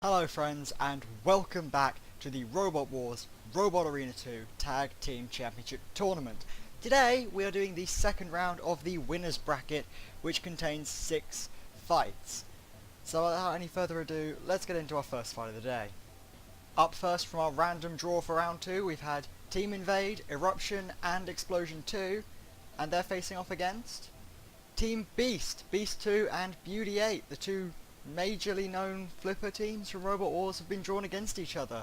Hello friends and welcome back to the Robot Wars Robot Arena 2 Tag Team Championship Tournament. Today we are doing the second round of the winners bracket, which contains 6 fights. So without any further ado, let's get into our first fight of the day. Up first from our random draw for round 2 we've had Team Invade, Eruption and Explosion 2, and they're facing off against Team Beast, Beast 2 and Beauty 8, the two majorly known flipper teams from Robot Wars have been drawn against each other.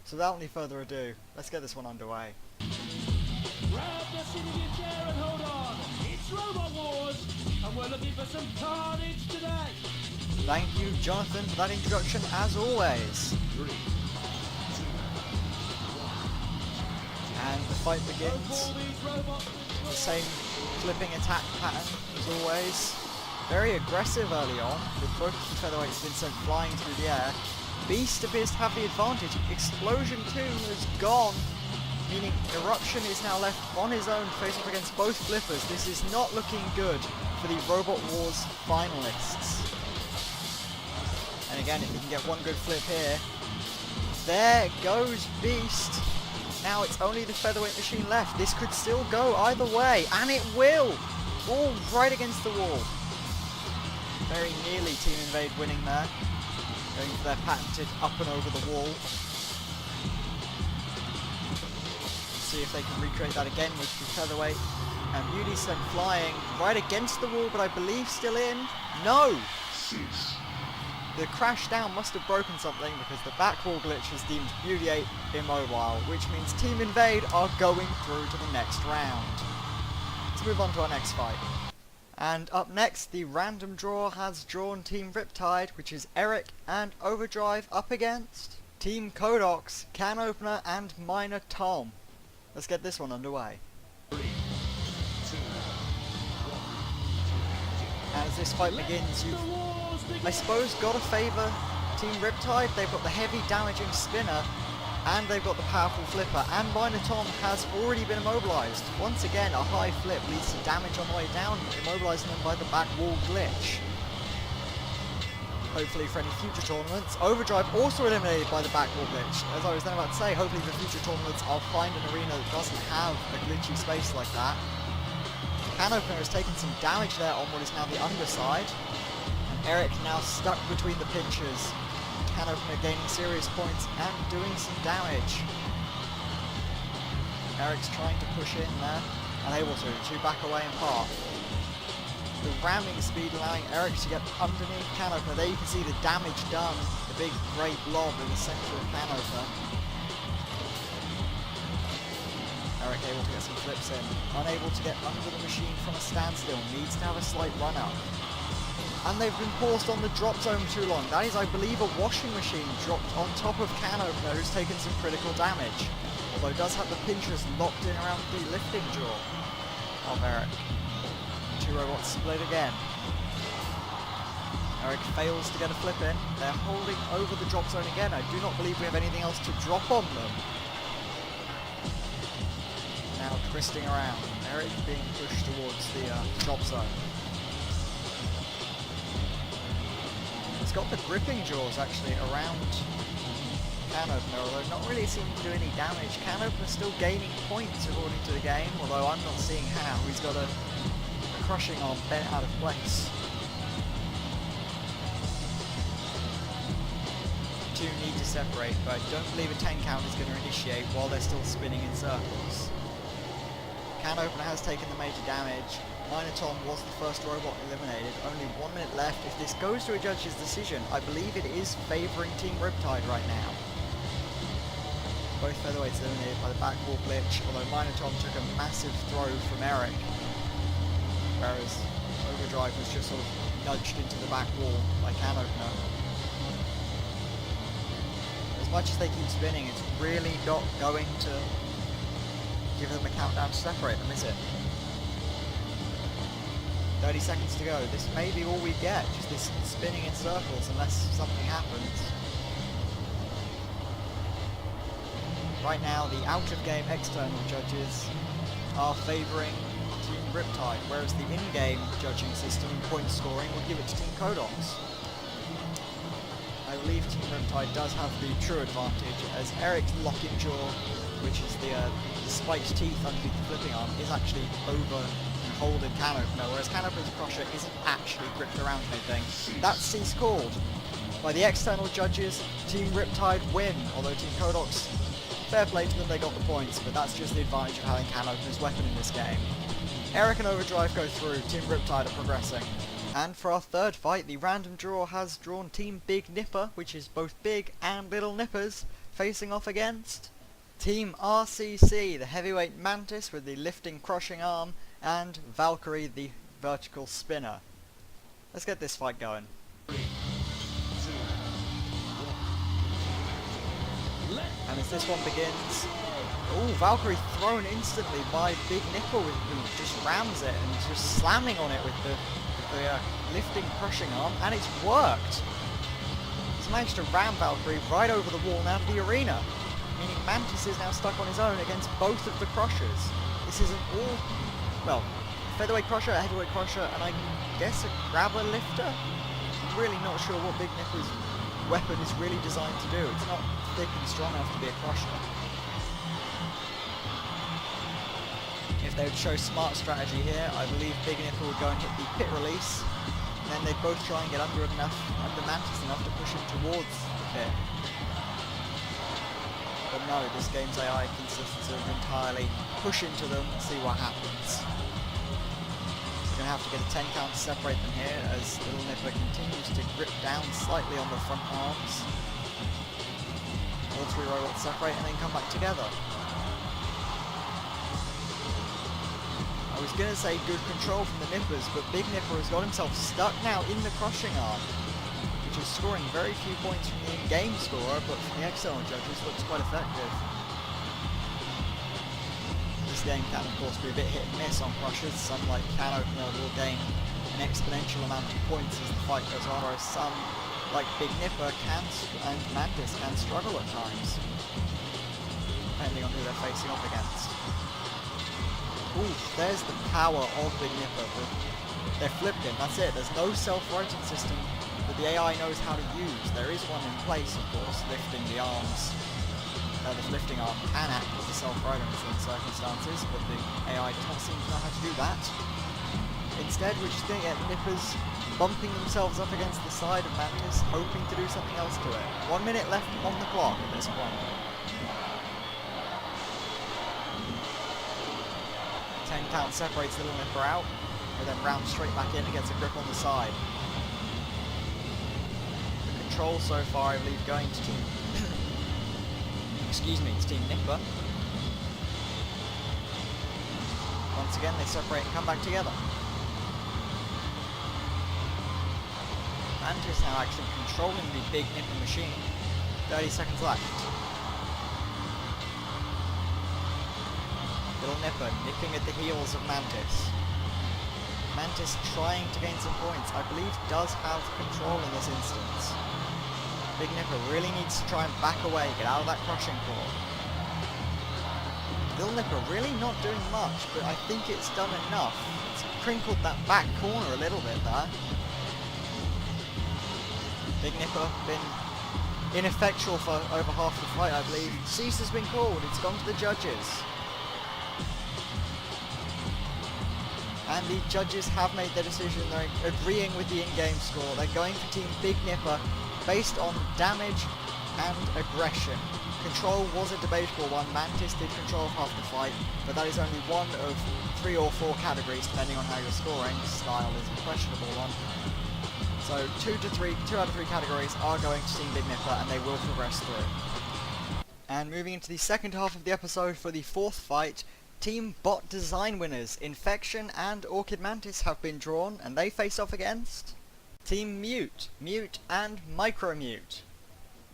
So without any further ado, let's get this one underway. Grab the seat of your chair and hold on. It's Robot Wars, and we're looking for some carnage today. Thank you, Jonathan, for that introduction as always. And the fight begins. The same flipping attack pattern as always. Very aggressive early on, with both of the featherweights been sent flying through the air. Beast appears to have the advantage. Explosion 2 has gone, meaning Eruption is now left on his own, facing off against both flippers. This is not looking good for the Robot Wars finalists. And again, if he can get one good flip here. There goes Beast. Now it's only the featherweight machine left. This could still go either way, and it will! All right against the wall. Very nearly Team Invade winning there. Going for their patented up and over the wall. See if they can recreate that again with the featherweight. And Beauty sent flying right against the wall, but I believe still in. No! The crash down must have broken something because the back wall glitch has deemed Beauty 8 immobile, which means Team Invade are going through to the next round. Let's move on to our next fight. And up next, the random draw has drawn Team Riptide, which is Eric and Overdrive, up against Team Kodox, Can Opener and Minor Tom. Let's get this one underway. 3, 2, 1. As this fight begins, you've, I suppose, got to favour Team Riptide. They've got the heavy damaging spinner, and they've got the powerful flipper, and Minor Tom has already been immobilised. Once again, a high flip leads to damage on the way down, immobilising them by the back wall glitch. Hopefully for any future tournaments. Overdrive also eliminated by the back wall glitch. As I was then about to say, hopefully for future tournaments I'll find an arena that doesn't have a glitchy space like that. Can Opener has taken some damage there on what is now the underside. And Eric now stuck between the pinchers. Can Opener gaining serious points and doing some damage. Eric's trying to push in there, unable to back away in part. The ramming speed allowing Eric to get underneath Can Opener. There you can see the damage done, the big grey blob in the centre of Can Opener. Eric able to get some flips in, unable to get under the machine from a standstill, needs to have a slight run up. And they've been paused on the drop zone too long. That is, I believe, a washing machine dropped on top of Can Opener, who's taken some critical damage. Although does have the pinchers locked in around the lifting jaw of Eric. Two robots split again. Eric fails to get a flip in. They're holding over the drop zone again. I do not believe we have anything else to drop on them. Now twisting around. Eric being pushed towards the drop zone. It's got the gripping jaws actually around Can Opener, although not really seeming to do any damage. Can Opener still gaining points according to the game, although I'm not seeing how. He's got a crushing arm bent out of place. Two need to separate, but I don't believe a 10 count is going to initiate while they're still spinning in circles. Can Opener has taken the major damage. Minor Tom was the first robot eliminated, only 1 minute left. If this goes to a judge's decision, I believe it is favouring Team Riptide right now. Both featherweights eliminated by the back wall glitch, although Minor Tom took a massive throw from Eric, whereas Overdrive was just sort of nudged into the back wall by Can Opener. As much as they keep spinning, it's really not going to give them a countdown to separate them, is it? 30 seconds to go. This may be all we get, just this spinning in circles unless something happens. Right now, the out-of-game external judges are favouring Team Riptide, whereas the in-game judging system and point scoring will give it to Team Kodox. I believe Team Riptide does have the true advantage, as Eric's locking jaw, which is the spiked teeth underneath the flipping arm, is actually over and holding Can Opener, whereas Can Opener's crusher isn't actually gripped around anything. That's cease called. By the external judges, Team Riptide win, although Team Kodox, fair play to them, they got the points, but that's just the advantage of having Can Opener's weapon in this game. Eric and Overdrive go through, Team Riptide are progressing. And for our third fight, the random draw has drawn Team Big Nipper, which is both big and little nippers, facing off against Team RCC, the heavyweight Mantis with the lifting crushing arm, and Valkyrie, the vertical spinner. Let's get this fight going. And as this one begins, Valkyrie thrown instantly by Big Nipper, who just rams it and just slamming on it with the lifting crushing arm, and it's worked. He's managed to ram Valkyrie right over the wall and out of the arena, meaning Mantis is now stuck on his own against both of the crushers. This is an featherweight crusher, a heavyweight crusher, and I guess a grabber lifter? I'm really not sure what Big Nipper's weapon is really designed to do. It's not thick and strong enough to be a crusher. If they would show smart strategy here, I believe Big Nipper would go and hit the pit release, and then they'd both try and get under Mantis enough to push him towards the pit. But no, this game's AI consists of entirely push into them and see what happens. We're going to have to get a 10 count to separate them here, as Little Nipper continues to grip down slightly on the front arms. All three robots separate and then come back together. I was going to say good control from the Nippers, but Big Nipper has got himself stuck now in the crushing arm, which is scoring very few points from the in-game score, but from the external judges looks quite effective. This game can of course be a bit hit and miss on crushers. Some like Can Opener will gain an exponential amount of points as the fight goes on, whereas some like Big Nipper and Mantis can struggle at times, depending on who they're facing up against. Ooh, there's the power of Big Nipper. They're flipped him, that's it. There's no self-righting system that the AI knows how to use. There is one in place, of course, lifting the arms. The lifting arm can act as a self-righter in certain circumstances, but the AI does not seem to know how to do that. Instead, we're just going to get Nippers bumping themselves up against the side of Mantis, hoping to do something else to it. 1 minute left on the clock at this point. 10 count separates Little Nipper out, and then rounds straight back in and gets a grip on the side. The control so far, I believe, going to Team... excuse me, it's Team Nipper. Once again, they separate and come back together. Mantis now actually controlling the Big Nipper machine. 30 seconds left. Little Nipper nipping at the heels of Mantis. Mantis trying to gain some points. I believe does have control in this instance. Big Nipper really needs to try and back away, get out of that crushing claw. Little Nipper really not doing much, but I think it's done enough. It's crinkled that back corner a little bit there. Big Nipper been ineffectual for over half the fight, I believe. Cease has been called, it's gone to the judges. And the judges have made their decision. They're agreeing with the in-game score. They're going for Team Big Nipper based on damage and aggression. Control was a debatable one. Mantis did control half the fight, but that is only one of 3 or 4 categories depending on how you're scoring. Style is a questionable one. So 2 out of 3 categories are going to Team Big Nipper, and they will progress through. And moving into the second half of the episode for the 4th fight, Team Bot Design winners Infection and Orchid Mantis have been drawn, and they face off against Team Mute, Mute and Micro Mute.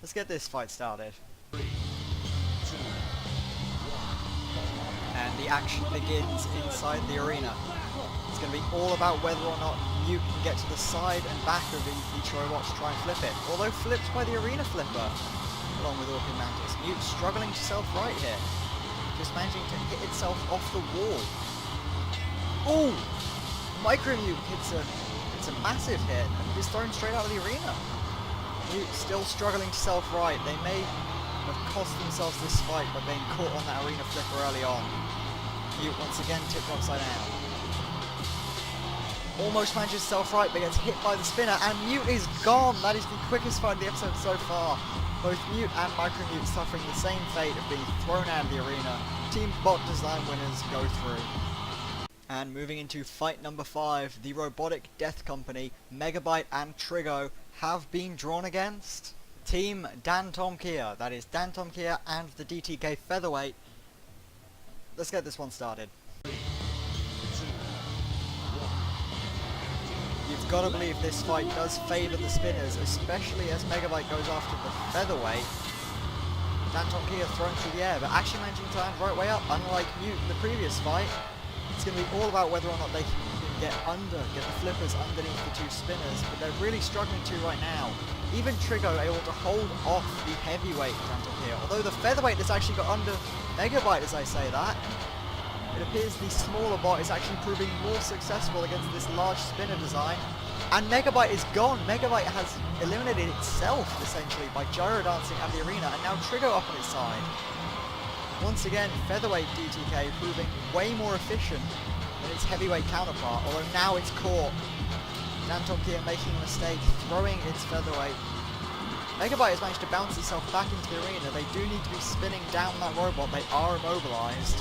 Let's get this fight started. 3, 2, 1. And the action begins inside the arena. It's going to be all about whether or not Mute can get to the side and back of each robot to try and flip it. Although flipped by the arena flipper, along with Orchid Mantis. Mute struggling to self-right here. Just managing to hit itself off the wall. Ooh! Micro Mute hits a massive hit and is thrown straight out of the arena. Mute still struggling to self-right. They may have cost themselves this fight by being caught on that arena flipper early on. Mute once again tipped upside down. Almost manages self-right but gets hit by the spinner, and Mute is gone. That is the quickest fight of the episode so far. Both Mute and Micromute suffering the same fate of being thrown out of the arena. Team Bot Design winners go through. And moving into fight number 5, the Robotic Death Company, Megabyte and Trigo have been drawn against Team Dan Tom Kia. That is Dan Tom Kia and the DTK Featherweight. Let's get this one started. You've got to believe this fight does favour the spinners, especially as Megabyte goes after the Featherweight. Dan Tom Kia thrown through the air, but actually managing to land right way up, unlike Mute in the previous fight. It's going to be all about whether or not they can get the flippers underneath the two spinners, but they're really struggling to right now. Even Trigo able to hold off the heavyweight Dan Tom Kia, although the Featherweight has actually got under Megabyte as I say that. It appears the smaller bot is actually proving more successful against this large spinner design. And Megabyte is gone. Megabyte has eliminated itself, essentially, by gyro dancing at the arena, and now Trigo up on its side. Once again, Featherweight DTK proving way more efficient than its heavyweight counterpart, although now it's caught. Dan Tom Kia making a mistake, throwing its Featherweight. Megabyte has managed to bounce itself back into the arena. They do need to be spinning down that robot. They are immobilized.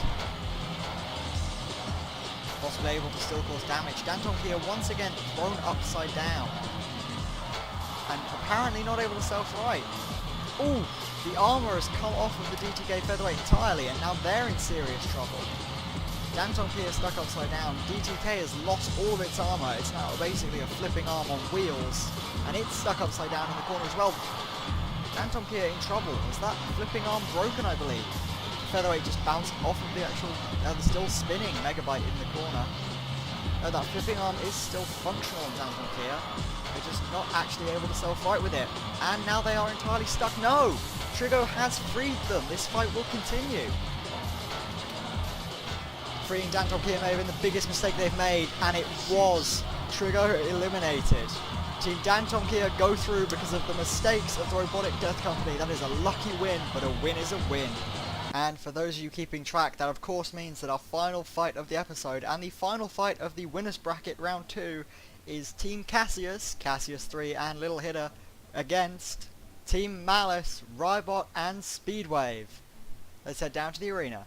Possibly able to still cause damage. Dan Tom Kia once again thrown upside down. And apparently not able to self-right. Ooh, the armor has come off of the DTK Featherweight entirely, and now they're in serious trouble. Dan Tom Kia is stuck upside down. DTK has lost all of its armor. It's now basically a flipping arm on wheels, and it's stuck upside down in the corner as well. Dan Tom Kia in trouble. Is that flipping arm broken, I believe? Featherweight just bounced off of the actual, the still spinning Megabyte in the corner. No, that flipping arm is still functional on Dan Tom Kia. They're just not actually able to self-fight with it. And now they are entirely stuck. No! Trigo has freed them. This fight will continue. Freeing Dan Tom Kia may have been the biggest mistake they've made, and it was. Trigo eliminated. Team Dan Tom Kia go through because of the mistakes of the Robotic Death Company. That is a lucky win, but a win is a win. And for those of you keeping track, that of course means that our final fight of the episode and the final fight of the winners bracket round 2 is Team Cassius, Cassius 3 and Little Hitter against Team Malice, Rybot and Speedwave. Let's head down to the arena.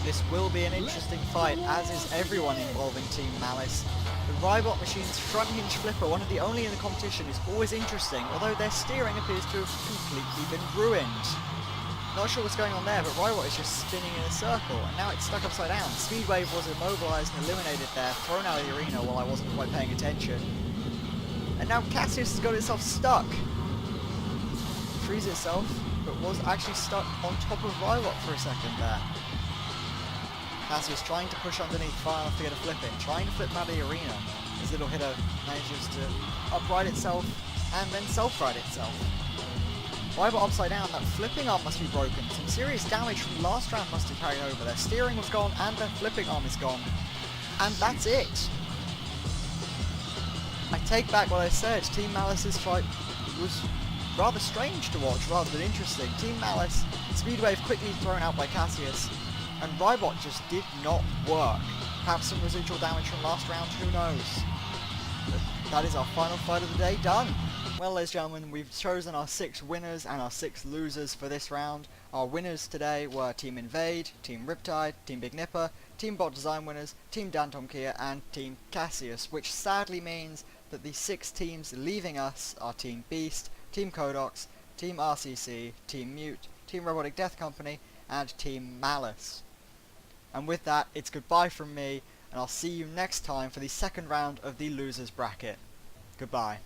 This will be an interesting fight, as is everyone involving Team Malice. The Rybot machine's front hinge flipper, one of the only in the competition, is always interesting, although their steering appears to have completely been ruined. Not sure what's going on there, but Rybot is just spinning in a circle, and now it's stuck upside down. Speedwave was immobilized and eliminated there, thrown out of the arena while I wasn't quite paying attention. And now Cassius has got itself stuck. Frees itself, but was actually stuck on top of Rybot for a second there. Cassius trying to push underneath far enough to get a flip in, trying to flip out of the arena, as Little Hitter manages to upright itself and then self-right itself. Rybot upside down, that flipping arm must be broken. Some serious damage from last round must have carried over. Their steering was gone and their flipping arm is gone. And that's it. I take back what I said. Team Malice's fight was rather strange to watch rather than interesting. Team Malice, Speedwave quickly thrown out by Cassius, and Rybot just did not work. Perhaps some residual damage from last round, who knows? But that is our final fight of the day done. Well, ladies and gentlemen, we've chosen our 6 winners and our 6 losers for this round. Our winners today were Team Invade, Team Riptide, Team Big Nipper, Team Bot Design winners, Team Dan Tom Kia, and Team Cassius, which sadly means that the 6 teams leaving us are Team Beast, Team Codox, Team RCC, Team Mute, Team Robotic Death Company, and Team Malice. And with that, it's goodbye from me, and I'll see you next time for the second round of the losers bracket. Goodbye.